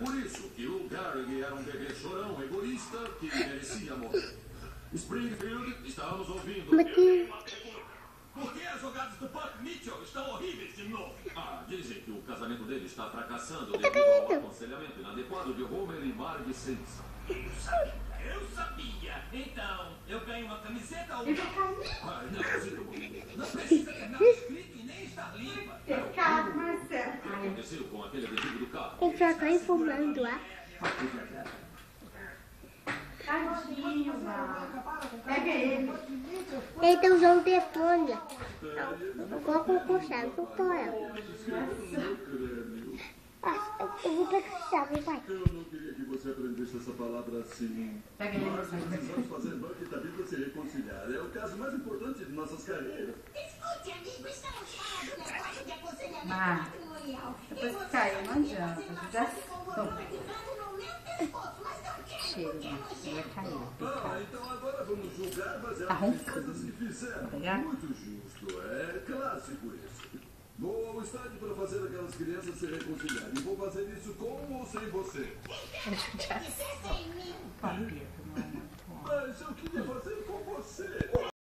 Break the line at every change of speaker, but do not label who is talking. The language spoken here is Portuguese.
por isso que o Gary era um bebê chorão egoísta que merecia morrer. Springfield, estamos ouvindo. Por que as jogadas do Buck Mitchell estão horríveis de novo? Dizem que o casamento dele está fracassando devido ao aconselhamento inadequado de Homer e Marge Simpson. Eu sabia. Então, eu ganho uma camiseta ou não, sinto muito. Não precisa ter nada escrito e nem estar limpa.
Pecado, Marcelo.
O que aconteceu com aquele adesivo do carro?
Ele já tá informando lá.
Tadinho, pega ele.
Ele tá usando o telefone. Qual que eu consigo? Eu tô ela. Eu vou pegar a chave, vai.
Eu não queria que você aprendesse essa palavra assim.
Pega ele.
Nós precisamos fazer Buck e Tabitha se reconciliar. É o caso mais importante de nossas carreiras.
Escute, amigo, estamos falando do negócio de aconselhamento
Mas,
matrimonial.
depois que caiu, não adianta. Já chega, vai cair.
Então agora vamos julgar baseado
Tá
nas
roncando.
coisas que fizeram.
Pegar?
Muito justo. É clássico isso. Vou ao estádio para fazer aquelas crianças se reconciliarem. Vou fazer isso com ou sem você.
Já sei. Papito, não é muito bom.
Mas eu queria fazer com você.